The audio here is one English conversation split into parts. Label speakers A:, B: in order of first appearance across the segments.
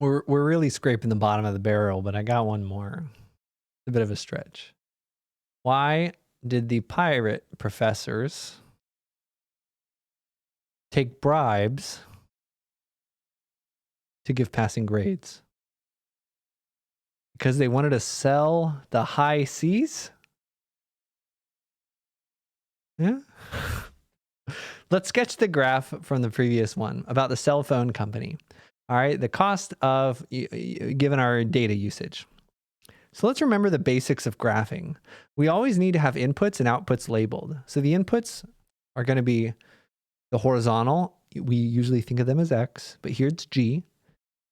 A: We're really scraping the bottom of the barrel, but I got one more. It's a bit of a stretch. Why did the pirate professors take bribes to give passing grades? Because they wanted to sell the high seas? Yeah. Let's sketch the graph from the previous one about the cell phone company. All right, the cost of given our data usage. So let's remember the basics of graphing. We always need to have inputs and outputs labeled. So the inputs are going to be the horizontal. We usually think of them as X, but here it's G.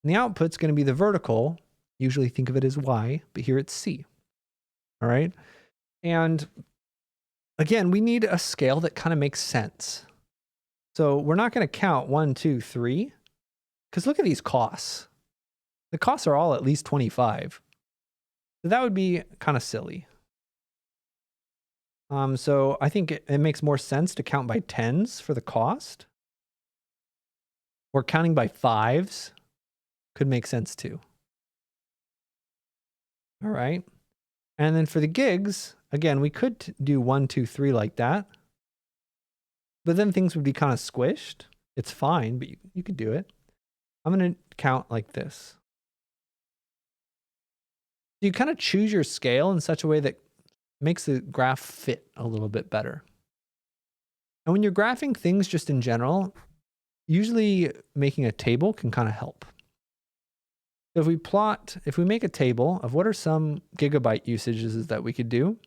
A: And the output's going to be the vertical. Usually think of it as Y, but here it's C. All right. And again, we need a scale that kind of makes sense. So we're not going to count 1, 2, 3, because look at these costs. The costs are all at least 25. So that would be kind of silly. So I think it makes more sense to count by tens for the cost. Or counting by fives could make sense too. All right. And then for the gigs, again, we could do 1, 2, 3 like that. But then things would be kind of squished. It's fine, but you could do it. I'm going to count like this. You kind of choose your scale in such a way that makes the graph fit a little bit better. And when you're graphing things just in general, usually making a table can kind of help. So if we make a table of what are some gigabyte usages that we could do,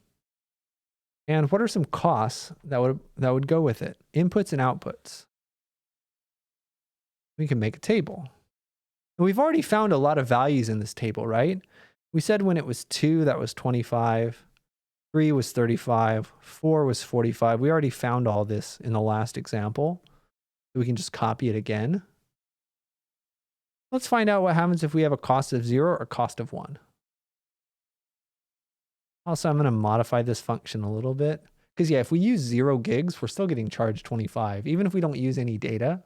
A: and what are some costs that would go with it, inputs and outputs, we can make a table. And we've already found a lot of values in this table, right? We said when it was 2, that was 25. 3 was 35. 4 was 45. We already found all this in the last example. So we can just copy it again. Let's find out what happens if we have a cost of 0 or cost of 1. Also, I'm going to modify this function a little bit. Because yeah, if we use 0 gigs, we're still getting charged 25, even if we don't use any data.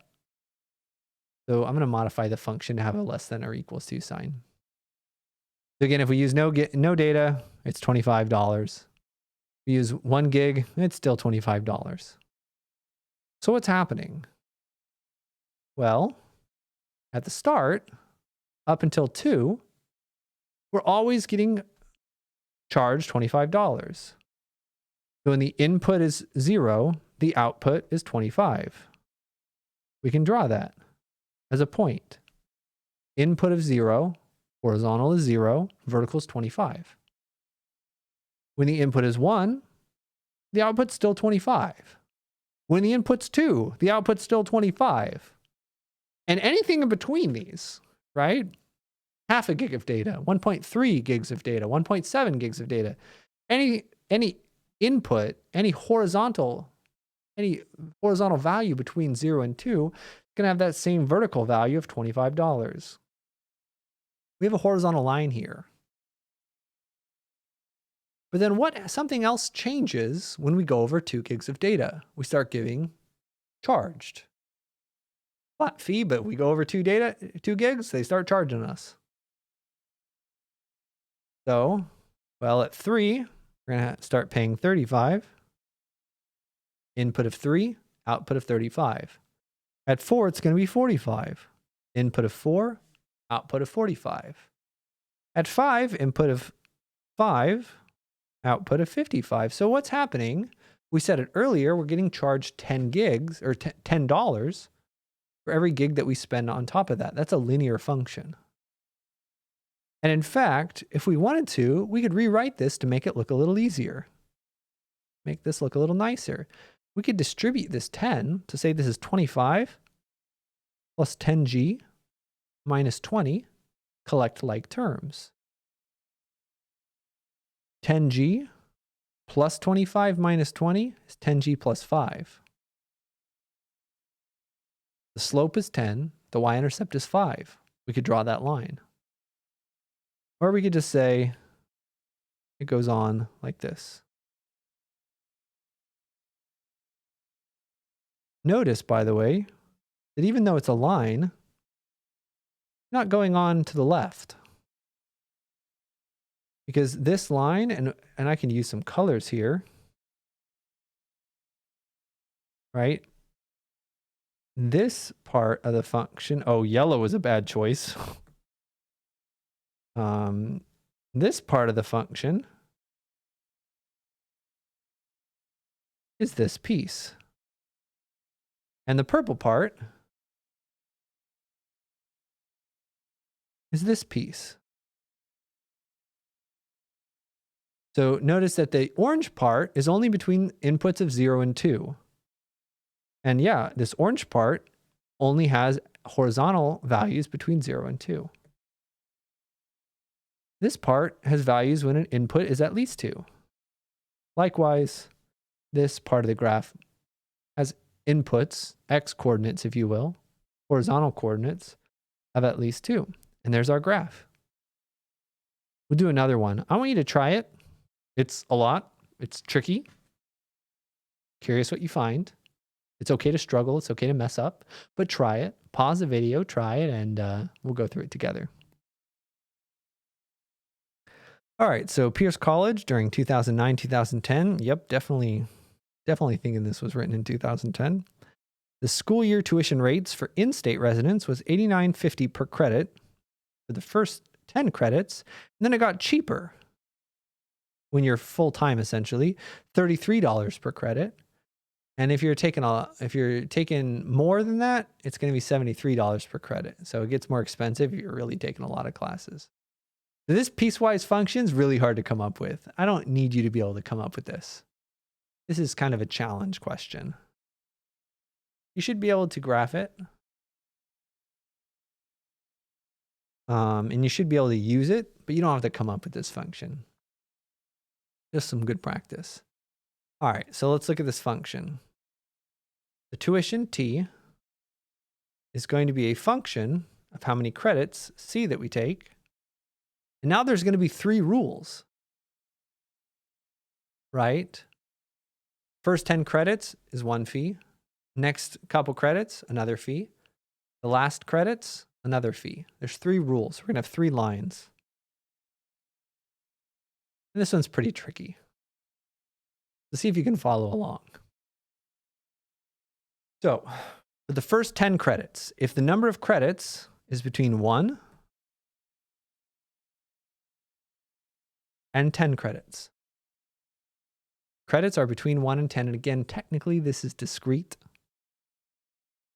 A: So I'm going to modify the function to have a less than or equals to sign. So again, if we use no data, it's $25. We use 1 gig, it's still $25. So what's happening? Well, at the start, up until 2, we're always getting charged $25. So when the input is 0, the output is 25. We can draw that as a point. Input of 0, horizontal is 0, vertical is 25. When the input is 1, the output's still 25. When the input's 2, the output's still 25. And anything in between these, right? Half a gig of data, 1.3 gigs of data, 1.7 gigs of data. Any input, any horizontal value between 0 and 2 is going to have that same vertical value of $25. We have a horizontal line here. But then something else changes when we go over 2 gigs of data. We start getting charged. Flat fee, but we go over 2 gigs, they start charging us. So, well, at 3, we're going to start paying 35. Input of 3, output of 35. At 4, it's going to be 45. Input of 4, output of 45. At 5, input of 5, output of 55. So what's happening? We said it earlier, we're getting charged 10 gigs or $10 for every gig that we spend on top of that. That's a linear function. And in fact, if we wanted to, we could rewrite this to make it look a little easier. Make this look a little nicer. We could distribute this 10 to say this is 25 plus 10g minus 20, collect like terms. 10g plus 25 minus 20 is 10g plus 5. The slope is 10. The y-intercept is 5. We could draw that line. Or we could just say it goes on like this. Notice, by the way, that even though it's a line, not going on to the left. Because this line, and I can use some colors here, right? This part of the function, oh, yellow is a bad choice. This part of the function is this piece. And the purple part is this piece. So notice that the orange part is only between inputs of 0 and 2. And yeah, this orange part only has horizontal values between 0 and 2. This part has values when an input is at least 2. Likewise, this part of the graph has inputs, x coordinates, if you will, horizontal coordinates of at least 2. And there's our graph. We'll do another one. I want you to try it. It's a lot. It's tricky. Curious what you find. It's okay to struggle. It's okay to mess up, but try it. Pause the video, try it, and we'll go through it together. All right, so Pierce College during 2009, 2010. Yep, definitely thinking this was written in 2010. The school year tuition rates for in-state residents was $89.50 per credit for the first 10 credits, and then it got cheaper when you're full-time, essentially, $33 per credit. And if you're taking more than that, it's going to be $73 per credit. So it gets more expensive if you're really taking a lot of classes. So this piecewise function is really hard to come up with. I don't need you to be able to come up with this. This is kind of a challenge question. You should be able to graph it. And you should be able to use it, but you don't have to come up with this function. Just some good practice. All right, so let's look at this function. The tuition T is going to be a function of how many credits C that we take. And now there's going to be 3 rules, right? First 10 credits is 1 fee. Next couple credits, another fee. The last credits, another fee. There's 3 rules. We're going to have 3 lines. And this one's pretty tricky. Let's see if you can follow along. So, for the first 10 credits, if the number of credits is between 1 and 10 credits. Credits are between 1 and 10. And again, technically, this is discrete,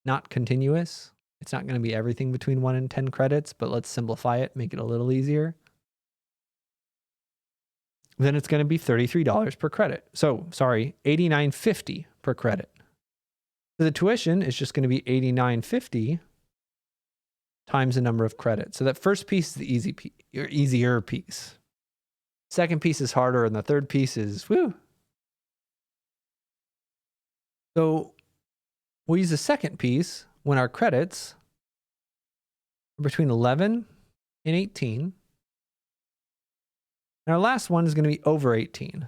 A: not continuous. It's not going to be everything between 1 and 10 credits, but let's simplify it, make it a little easier. Then it's going to be $33 per credit. So, sorry, $89.50 per credit. So the tuition is just going to be $89.50 times the number of credits. So that first piece is the easier piece. Second piece is harder, and the third piece is woo. So we'll use the second piece when our credits are between 11 and 18. And our last one is going to be over 18.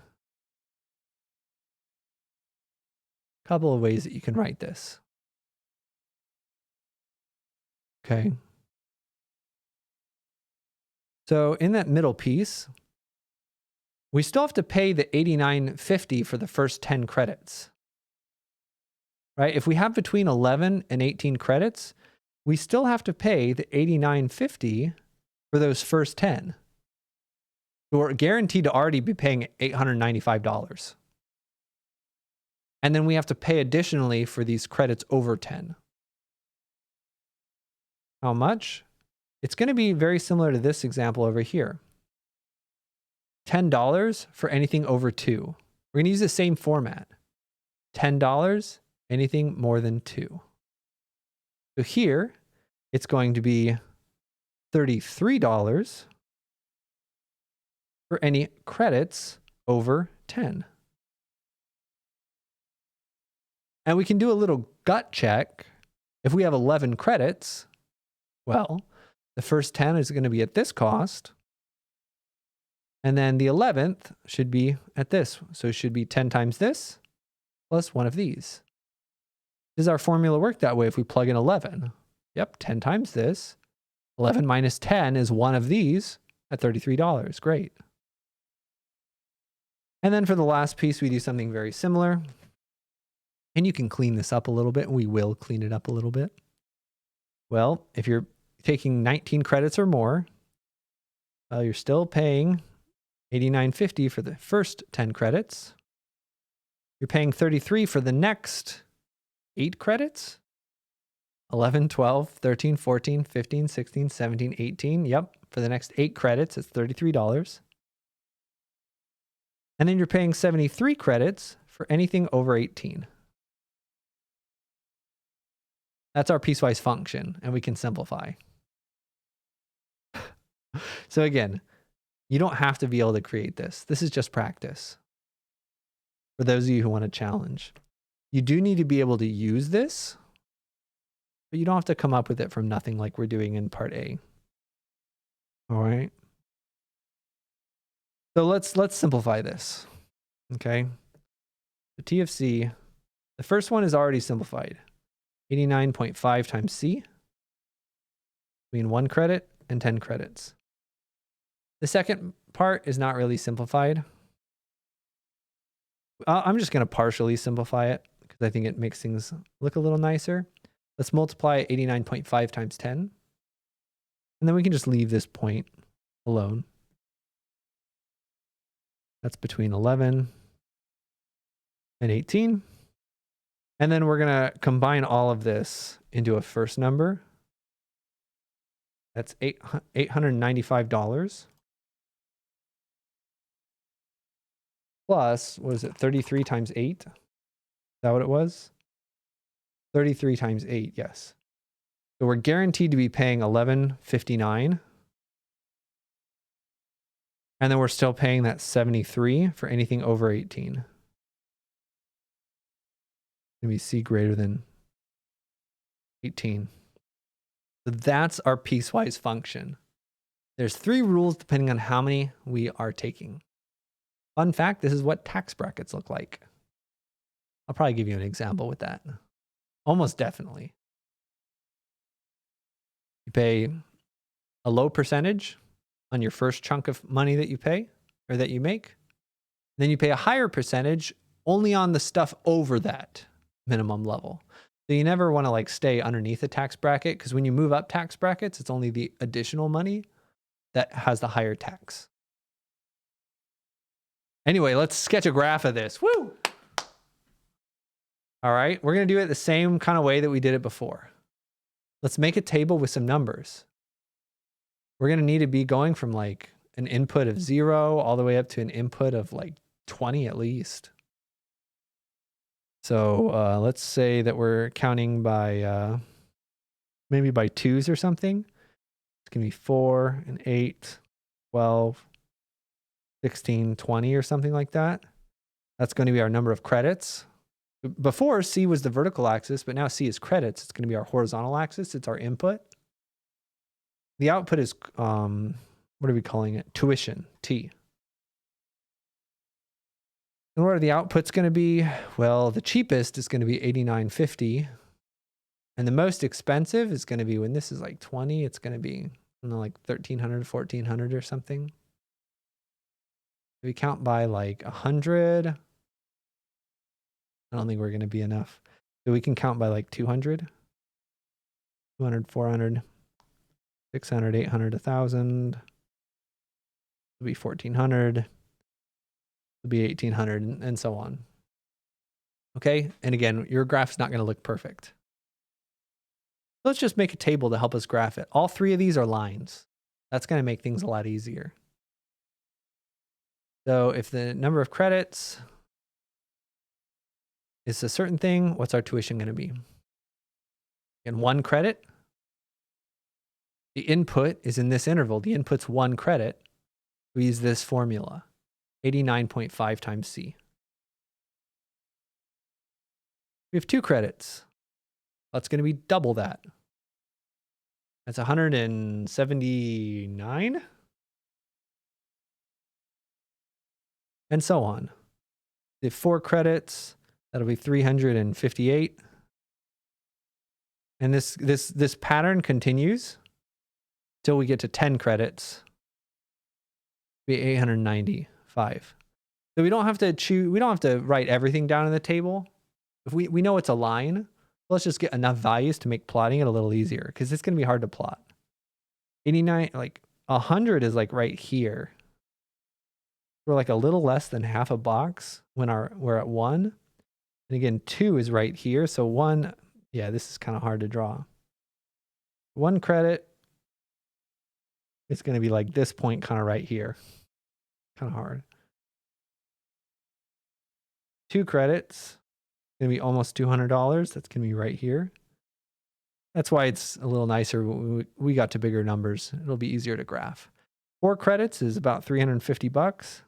A: A couple of ways that you can write this. Okay. So in that middle piece, we still have to pay the $89.50 for the first 10 credits. Right? If we have between 11 and 18 credits, we still have to pay the $89.50 for those first 10. So we're guaranteed to already be paying $895. And then we have to pay additionally for these credits over 10. How much? It's going to be very similar to this example over here. $10 for anything over 2. We're going to use the same format. $10, anything more than 2. So here, it's going to be $33 for any credits over 10. And we can do a little gut check. If we have 11 credits, well, the first 10 is going to be at this cost. And then the 11th should be at this. So it should be 10 times this plus one of these. Does our formula work that way if we plug in 11? Yep, 10 times this 11 minus 10 is one of these at $33. Great. And then for the last piece, we do something very similar. And you can clean this up a little bit. We will clean it up a little bit. Well, if you're taking 19 credits or more, you're still paying $89.50 for the first 10 credits. You're paying $33 for the next 8 credits. 11, 12, 13, 14, 15, 16, 17, 18. Yep. For the next 8 credits, it's $33. And then you're paying 73 credits for anything over 18. That's our piecewise function, and we can simplify. So again, you don't have to be able to create this. This is just practice. For those of you who want to challenge. You do need to be able to use this, but you don't have to come up with it from nothing like we're doing in part A. All right. So let's simplify this. Okay. The TFC, the first one is already simplified. 89.5 times C between 1 credit and 10 credits. The second part is not really simplified. I'm just going to partially simplify it because I think it makes things look a little nicer. Let's multiply 89.5 times 10. And then we can just leave this point alone. That's between 11 and 18. And then we're going to combine all of this into a first number. That's $895. Plus, what is it, 33 times 8? Is that what it was? 33 times 8, yes. So we're guaranteed to be paying $11.59. And then we're still paying that 73 for anything over 18. Maybe C greater than 18. So that's our piecewise function. There's 3 rules depending on how many we are taking. Fun fact, this is what tax brackets look like. I'll probably give you an example with that. Almost definitely. You pay a low percentage on your first chunk of money that you pay or that you make. Then you pay a higher percentage only on the stuff over that minimum level. So you never want to like stay underneath a tax bracket because when you move up tax brackets, it's only the additional money that has the higher tax. Anyway, let's sketch a graph of this. Woo! All right, we're going to do it the same kind of way that we did it before. Let's make a table with some numbers. We're going to need to be going from like an input of 0 all the way up to an input of like 20 at least. So let's say that we're counting by maybe by 2s or something. It's going to be 4 and 8, 12, 16, 20 or something like that. That's going to be our number of credits. Before, C was the vertical axis, but now C is credits. It's going to be our horizontal axis. It's our input. The output is, what are we calling it? Tuition, T. And what are the outputs going to be? Well, the cheapest is going to be $89.50. And the most expensive is going to be, when this is like 20, it's going to be, I don't know, like $1,300, $1,400 or something. If we count by like 100, I don't think we're going to be enough. So we can count by like 200, 200, 400, 600, 800, 1,000. It'll be 1,400. It'll be 1,800 and so on. Okay. And again, your graph's not going to look perfect. Let's just make a table to help us graph it. All 3 of these are lines. That's going to make things a lot easier. So if the number of credits is a certain thing, what's our tuition going to be? In 1 credit, the input is in this interval. The input's 1 credit. We use this formula, 89.5 times C. We have 2 credits. That's going to be double that. That's 179. And so on. The 4 credits, that'll be 358. And this pattern continues. till we get to 10 credits. Be 895. So we don't have to choose, we don't have to write everything down in the table. If we know it's a line, let's just get enough values to make plotting it a little easier, because it's going to be hard to plot. 89, like 100 is like right here. We're like a little less than half a box when we're at 1. And again, 2 is right here. So 1, yeah, this is kind of hard to draw. 1 credit, it's going to be like this point kind of right here. Kind of hard. 2 credits, going to be almost $200. That's going to be right here. That's why it's a little nicer when we got to bigger numbers. It'll be easier to graph. 4 credits is about $350.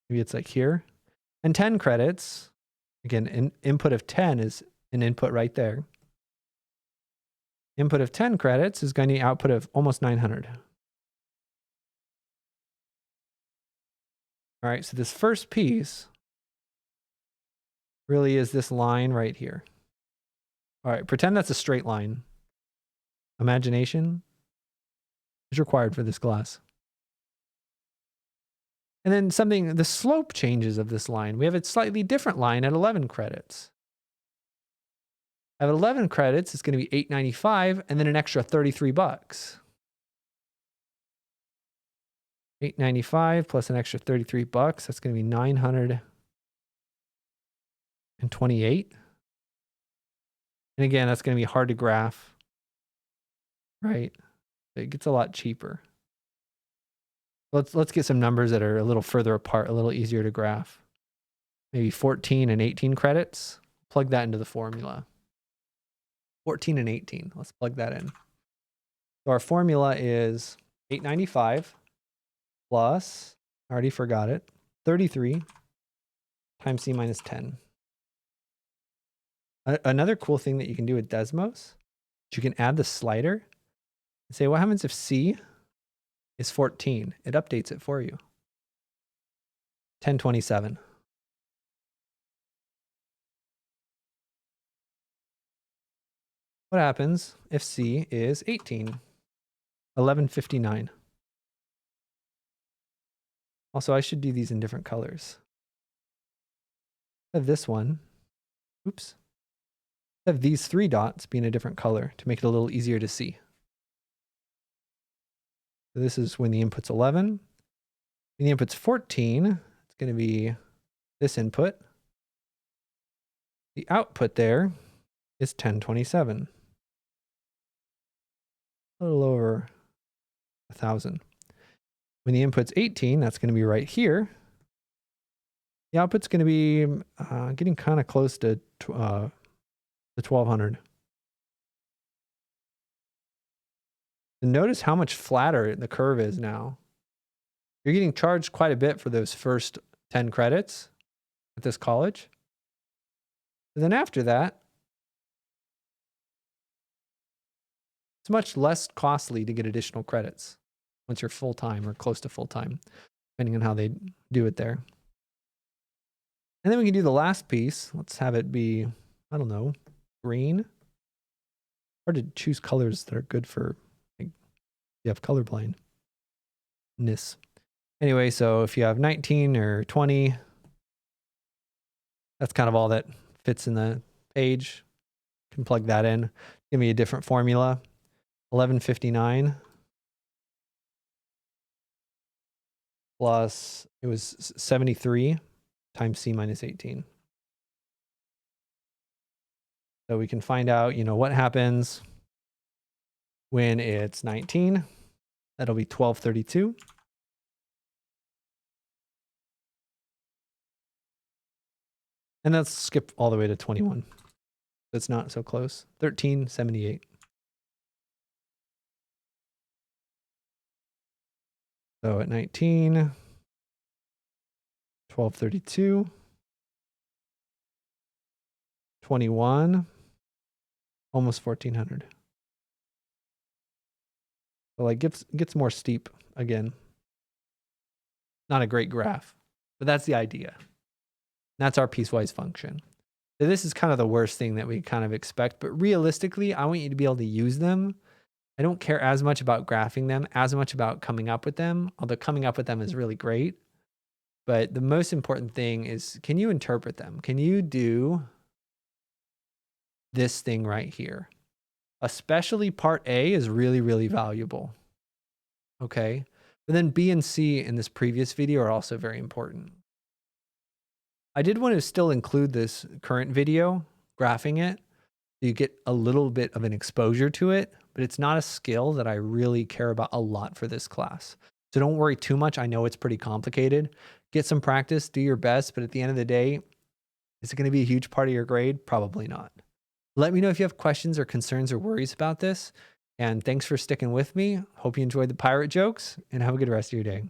A: Maybe it's like here. And 10 credits, again, an input of 10 is an input right there. Input of 10 credits is going to be output of almost 900. All right, so this first piece really is this line right here. All right, pretend that's a straight line. Imagination is required for this class. And then the slope changes of this line. We have a slightly different line at 11 credits. At 11 credits, it's going to be $895 and then an extra $33. $895 plus an extra $33. That's going to be $928. And again, that's going to be hard to graph, right? It gets a lot cheaper. Let's get some numbers that are a little further apart, a little easier to graph. Maybe 14 and 18 credits. Plug that into the formula. 14 and 18. Let's plug that in. So our formula is $895 plus, I already forgot it, 33 times C minus 10. Another cool thing that you can do with Desmos is you can add the slider and say, what happens if C is 14? It updates it for you. 1027. What happens if C is 18? 1159. Also, I should do these in different colors. I have this one. Oops. I have these 3 dots being a different color to make it a little easier to see. So this is when the input's 11. When the input's 14, it's going to be this input. The output there is 1027. A little over 1,000. When the input's 18, that's going to be right here. The output's going to be getting kind of close to the 1,200. And notice how much flatter the curve is now. You're getting charged quite a bit for those first 10 credits at this college. And then after that, it's much less costly to get additional credits once you're full-time or close to full-time, depending on how they do it there. And then we can do the last piece. Let's have it be, I don't know, green. Hard to choose colors that are good for, like, you have colorblindness. Anyway, so if you have 19 or 20, that's kind of all that fits in the page. You can plug that in. Give me a different formula. 1159 plus, it was 73 times C minus 18. So we can find out, what happens when it's 19. That'll be 1232. And let's skip all the way to 21. That's not so close. 1378. So at 19, 1232, 21, almost 1400. So like gets more steep again. Not a great graph, but that's the idea. That's our piecewise function. So this is kind of the worst thing that we kind of expect, but realistically, I want you to be able to use them I don't care as much about graphing them, as much about coming up with them, although coming up with them is really great. But the most important thing is, can you interpret them? Can you do this thing right here? Especially part A is really, really valuable. Okay. But then B and C in this previous video are also very important. I did want to still include this current video, graphing it, so you get a little bit of an exposure to it, but it's not a skill that I really care about a lot for this class. So don't worry too much. I know it's pretty complicated. Get some practice, do your best, but at the end of the day, is it going to be a huge part of your grade? Probably not. Let me know if you have questions or concerns or worries about this. And thanks for sticking with me. Hope you enjoyed the pirate jokes and have a good rest of your day.